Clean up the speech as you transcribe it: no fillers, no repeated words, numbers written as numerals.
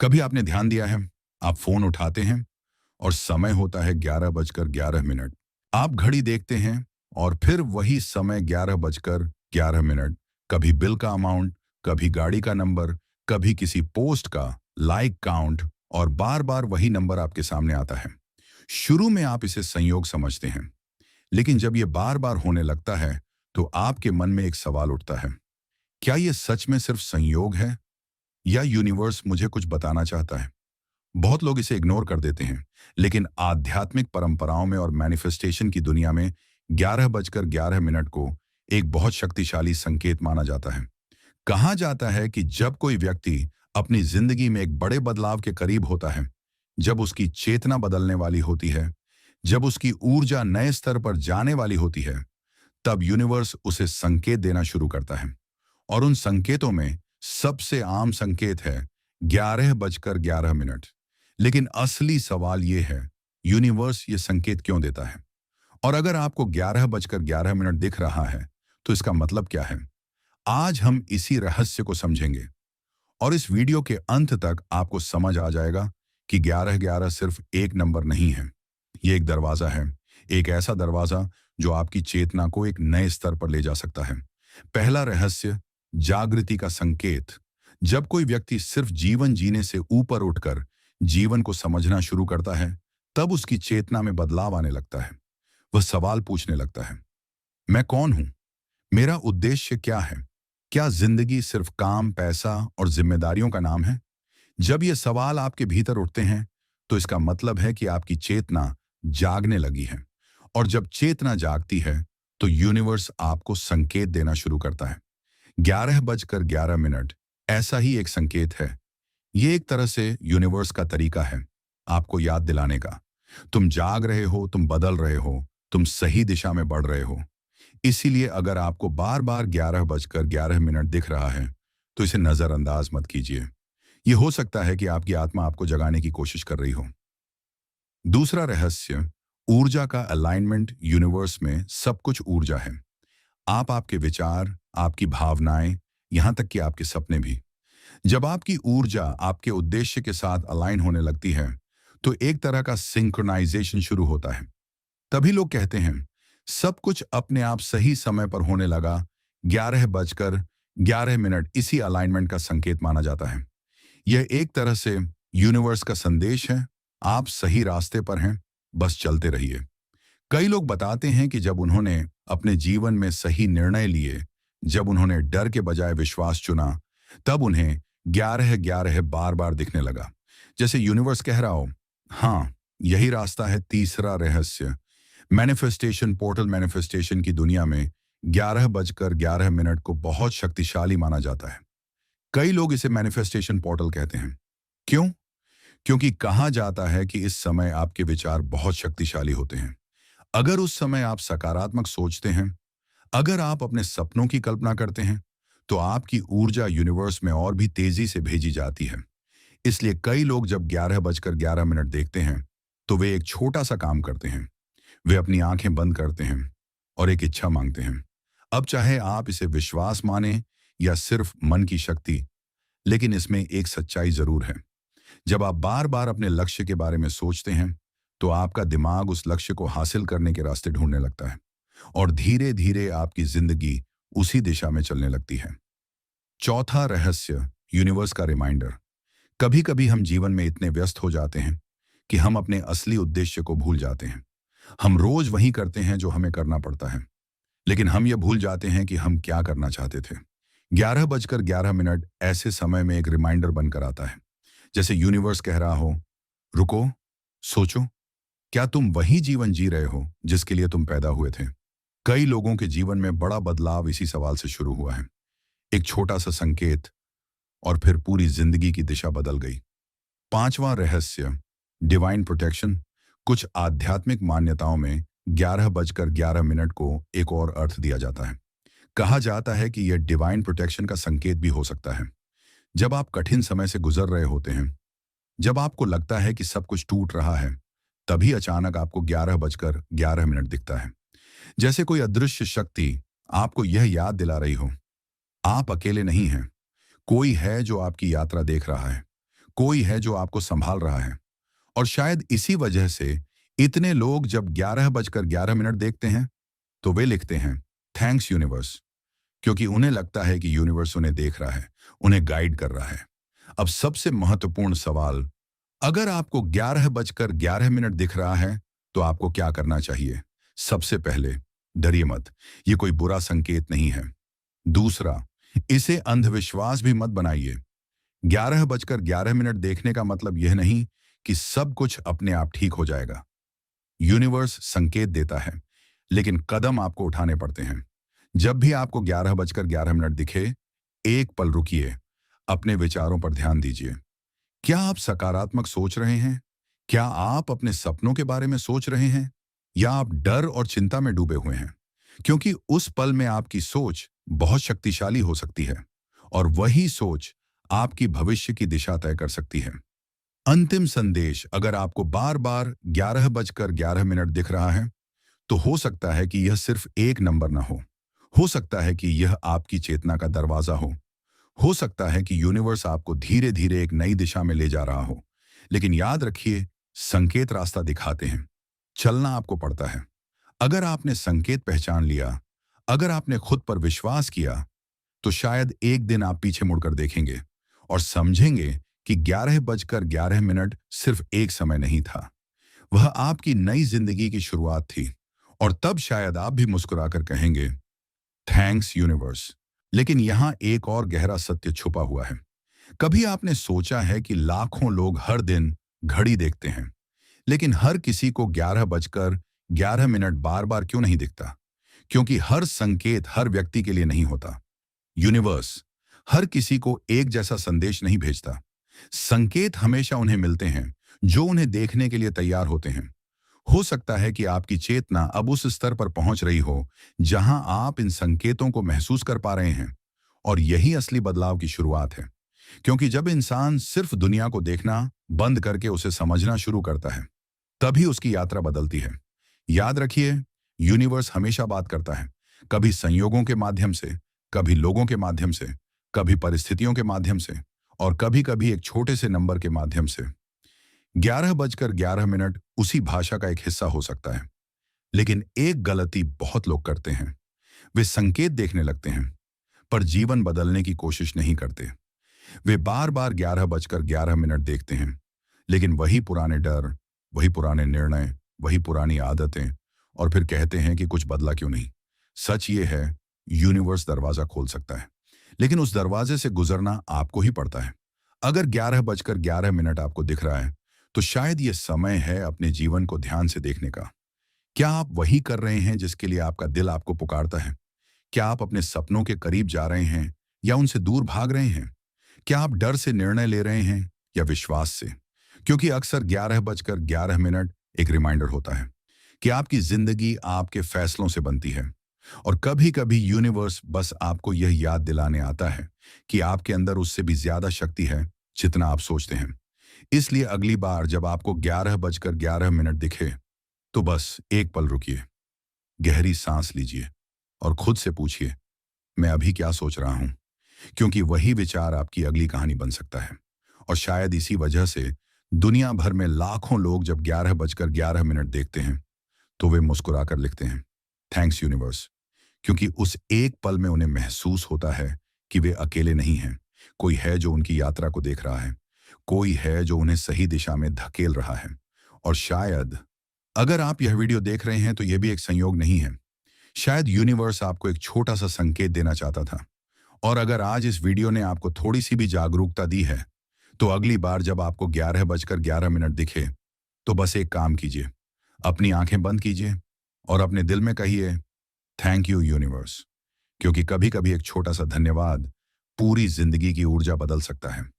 कभी आपने ध्यान दिया है, आप फोन उठाते हैं और समय होता है 11:11। आप घड़ी देखते हैं और फिर वही समय 11:11। कभी बिल का अमाउंट, कभी गाड़ी का नंबर, कभी किसी पोस्ट का लाइक काउंट, और बार बार वही नंबर आपके सामने आता है। शुरू में आप इसे संयोग समझते हैं, लेकिन जब यह बार बार होने लगता है तो आपके मन में एक सवाल उठता है। क्या यह सच में सिर्फ संयोग है, या यूनिवर्स मुझे कुछ बताना चाहता है? बहुत लोग इसे इग्नोर कर देते हैं, लेकिन आध्यात्मिक परंपराओं में और मैनिफेस्टेशन की दुनिया में 11:11 को एक बहुत शक्तिशाली संकेत माना जाता है। कहा जाता है कि जब कोई व्यक्ति अपनी जिंदगी में एक बड़े बदलाव के करीब होता है, जब उसकी चेतना बदलने वाली होती है, जब उसकी ऊर्जा नए स्तर पर जाने वाली होती है, तब यूनिवर्स उसे संकेत देना शुरू करता है। और उन संकेतों में सबसे आम संकेत है 11:11। लेकिन असली सवाल यह है, यूनिवर्स ये संकेत क्यों देता है? और अगर आपको 11:11 दिख रहा है, तो इसका मतलब क्या है? आज हम इसी रहस्य को समझेंगे, और इस वीडियो के अंत तक आपको समझ आ जाएगा कि 11:11 सिर्फ एक नंबर नहीं है। ये एक दरवाजा है, एक ऐसा दरवाजा जो आपकी चेतना को एक नए स्तर पर ले जा सकता है। पहला रहस्य, जागृति का संकेत। जब कोई व्यक्ति सिर्फ जीवन जीने से ऊपर उठकर जीवन को समझना शुरू करता है, तब उसकी चेतना में बदलाव आने लगता है। वह सवाल पूछने लगता है, मैं कौन हूं? मेरा उद्देश्य क्या है? क्या जिंदगी सिर्फ काम, पैसा और जिम्मेदारियों का नाम है? जब ये सवाल आपके भीतर उठते हैं, तो इसका मतलब है कि आपकी चेतना जागने लगी है। और जब चेतना जागती है, तो यूनिवर्स आपको संकेत देना शुरू करता है। 11:11 ऐसा ही एक संकेत है। ये एक तरह से यूनिवर्स का तरीका है आपको याद दिलाने का। तुम जाग रहे हो, तुम बदल रहे हो, तुम सही दिशा में बढ़ रहे हो। इसीलिए अगर आपको बार बार 11:11 दिख रहा है, तो इसे नजरअंदाज मत कीजिए। ये हो सकता है कि आपकी आत्मा आपको जगाने की कोशिश कर रही हो। दूसरा रहस्य, ऊर्जा का अलाइनमेंट। यूनिवर्स में सब कुछ ऊर्जा है। आपके विचार, आपकी भावनाएं, यहां तक कि आपके सपने भी। जब आपकी ऊर्जा आपके उद्देश्य के साथ अलाइन होने लगती है, तो एक तरह का सिंक्रोनाइजेशन शुरू होता है। तभी लोग कहते हैं, सब कुछ अपने आप सही समय पर होने लगा। 11:11 इसी अलाइनमेंट का संकेत माना जाता है। यह एक तरह से यूनिवर्स का संदेश है, आप सही रास्ते पर हैं, बस चलते रहिए। कई लोग बताते हैं कि जब उन्होंने अपने जीवन में सही निर्णय लिए, जब उन्होंने डर के बजाय विश्वास चुना, तब उन्हें 11:11 बार बार दिखने लगा, जैसे यूनिवर्स कह रहा हो, हाँ, यही रास्ता है। तीसरा रहस्य, मैनिफेस्टेशन पोर्टल। मैनिफेस्टेशन की दुनिया में 11:11 को बहुत शक्तिशाली माना जाता है। कई लोग इसे मैनिफेस्टेशन पोर्टल कहते हैं। क्यों? क्योंकि कहा जाता है कि इस समय आपके विचार बहुत शक्तिशाली होते हैं। अगर उस समय आप सकारात्मक सोचते हैं, अगर आप अपने सपनों की कल्पना करते हैं, तो आपकी ऊर्जा यूनिवर्स में और भी तेजी से भेजी जाती है। इसलिए कई लोग जब 11:11 देखते हैं, तो वे एक छोटा सा काम करते हैं। वे अपनी आंखें बंद करते हैं और एक इच्छा मांगते हैं। अब चाहे आप इसे विश्वास माने या सिर्फ मन की शक्ति, लेकिन इसमें एक सच्चाई जरूर है। जब आप बार बार अपने लक्ष्य के बारे में सोचते हैं, तो आपका दिमाग उस लक्ष्य को हासिल करने के रास्ते ढूंढने लगता है, और धीरे धीरे आपकी जिंदगी उसी दिशा में चलने लगती है। चौथा रहस्य, यूनिवर्स का रिमाइंडर। कभी कभी हम जीवन में इतने व्यस्त हो जाते हैं कि हम अपने असली उद्देश्य को भूल जाते हैं। हम रोज वही करते हैं जो हमें करना पड़ता है, लेकिन हम ये भूल जाते हैं कि हम क्या करना चाहते थे। 11:11 ऐसे समय में एक रिमाइंडर बनकर आता है, जैसे यूनिवर्स कह रहा हो, रुको, सोचो, क्या तुम वही जीवन जी रहे हो जिसके लिए तुम पैदा हुए थे? कई लोगों के जीवन में बड़ा बदलाव इसी सवाल से शुरू हुआ है। एक छोटा सा संकेत, और फिर पूरी जिंदगी की दिशा बदल गई। पांचवा रहस्य, डिवाइन प्रोटेक्शन। कुछ आध्यात्मिक मान्यताओं में 11:11 को एक और अर्थ दिया जाता है। कहा जाता है कि यह डिवाइन प्रोटेक्शन का संकेत भी हो सकता है। जब आप कठिन समय से गुजर रहे होते हैं, जब आपको लगता है कि सब कुछ टूट रहा है, तभी अचानक आपको 11:11 दिखता है। जैसे कोई अदृश्य शक्ति आपको यह याद दिला रही हो, आप अकेले नहीं हैं। कोई है जो आपकी यात्रा देख रहा है। कोई है जो आपको संभाल रहा है। और शायद इसी वजह से इतने लोग जब 11:11 देखते हैं तो वे लिखते हैं, थैंक्स यूनिवर्स। क्योंकि उन्हें लगता है कि यूनिवर्स उन्हें देख रहा है, उन्हें गाइड कर रहा है। अब सबसे महत्वपूर्ण सवाल, अगर आपको 11:11 दिख रहा है तो आपको क्या करना चाहिए? सबसे पहले, डरिए मत, ये कोई बुरा संकेत नहीं है। दूसरा, इसे अंधविश्वास भी मत बनाइए। 11:11 देखने का मतलब यह नहीं कि सब कुछ अपने आप ठीक हो जाएगा। यूनिवर्स संकेत देता है, लेकिन कदम आपको उठाने पड़ते हैं। जब भी आपको 11:11 दिखे, एक पल रुकिए, अपने विचारों पर ध्यान दीजिए। क्या आप सकारात्मक सोच रहे हैं? क्या आप अपने सपनों के बारे में सोच रहे हैं? या आप डर और चिंता में डूबे हुए हैं? क्योंकि उस पल में आपकी सोच बहुत शक्तिशाली हो सकती है, और वही सोच आपकी भविष्य की दिशा तय कर सकती है। अंतिम संदेश, अगर आपको बार बार 11:11 दिख रहा है, तो हो सकता है कि यह सिर्फ एक नंबर ना हो सकता है कि यह आपकी चेतना का दरवाजा हो सकता है कि यूनिवर्स आपको धीरे धीरे एक नई दिशा में ले जा रहा हो। लेकिन याद रखिए, संकेत रास्ता दिखाते हैं, चलना आपको पड़ता है। अगर आपने संकेत पहचान लिया, अगर आपने खुद पर विश्वास किया, तो शायद एक दिन आप पीछे मुड़कर देखेंगे और समझेंगे कि 11:11 सिर्फ एक समय नहीं था, वह आपकी नई जिंदगी की शुरुआत थी। और तब शायद आप भी मुस्कुराकर कहेंगे, थैंक्स यूनिवर्स। लेकिन यहां एक और गहरा सत्य छुपा हुआ है। कभी आपने सोचा है कि लाखों लोग हर दिन घड़ी देखते हैं, लेकिन हर किसी को 11:11 बार बार क्यों नहीं दिखता? क्योंकि हर संकेत हर व्यक्ति के लिए नहीं होता। यूनिवर्स हर किसी को एक जैसा संदेश नहीं भेजता। संकेत हमेशा उन्हें मिलते हैं जो उन्हें देखने के लिए तैयार होते हैं। हो सकता है कि आपकी चेतना अब उस स्तर पर पहुंच रही हो जहां आप इन संकेतों को महसूस कर पा रहे हैं, और यही असली बदलाव की शुरुआत है। क्योंकि जब इंसान सिर्फ दुनिया को देखना बंद करके उसे समझना शुरू करता है, तभी उसकी यात्रा बदलती है। याद रखिए, यूनिवर्स हमेशा बात करता है, कभी संयोगों के माध्यम से, कभी लोगों के माध्यम से, कभी परिस्थितियों के माध्यम से, और कभी कभी एक छोटे से नंबर के माध्यम से। 11:11 उसी भाषा का एक हिस्सा हो सकता है। लेकिन एक गलती बहुत लोग करते हैं, वे संकेत देखने लगते हैं पर जीवन बदलने की कोशिश नहीं करते। वे बार बार 11:11 देखते हैं, लेकिन वही पुराने डर, वही पुराने निर्णय, वही पुरानी आदतें, और फिर कहते हैं कि कुछ बदला क्यों नहीं। सच ये है, यूनिवर्स दरवाजा खोल सकता है, लेकिन उस दरवाजे से गुजरना आपको ही पड़ता है। अगर 11:11 आपको दिख रहा है, तो शायद ये समय है अपने जीवन को ध्यान से देखने का। क्या आप वही कर रहे हैं जिसके लिए आपका दिल आपको पुकारता है? क्या आप अपने सपनों के करीब जा रहे हैं या उनसे दूर भाग रहे हैं? क्या आप डर से निर्णय ले रहे हैं या विश्वास से? क्योंकि अक्सर 11:11 एक रिमाइंडर होता है कि आपकी जिंदगी आपके फैसलों से बनती है। और कभी कभी यूनिवर्स बस आपको यह याद दिलाने आता है कि आपके अंदर उससे भी ज्यादा शक्ति है जितना आप सोचते हैं। इसलिए अगली बार जब आपको 11:11 दिखे, तो बस एक पल रुकिए, गहरी सांस लीजिए और खुद से पूछिए, मैं अभी क्या सोच रहा हूं? क्योंकि वही विचार आपकी अगली कहानी बन सकता है। और शायद इसी वजह से दुनिया भर में लाखों लोग जब 11:11 देखते हैं, तो वे मुस्कुराकर लिखते हैं, थैंक्स यूनिवर्स। क्योंकि उस एक पल में उन्हें महसूस होता है कि वे अकेले नहीं हैं। कोई है जो उनकी यात्रा को देख रहा है, कोई है जो उन्हें सही दिशा में धकेल रहा है। और शायद अगर आप यह वीडियो देख रहे हैं तो यह भी एक संयोग नहीं है। शायद यूनिवर्स आपको एक छोटा सा संकेत देना चाहता था। और अगर आज इस वीडियो ने आपको थोड़ी सी भी जागरूकता दी है, तो अगली बार जब आपको 11:11 दिखे, तो बस एक काम कीजिए, अपनी आंखें बंद कीजिए और अपने दिल में कहिए, थैंक यू यूनिवर्स। क्योंकि कभी कभी एक छोटा सा धन्यवाद पूरी जिंदगी की ऊर्जा बदल सकता है।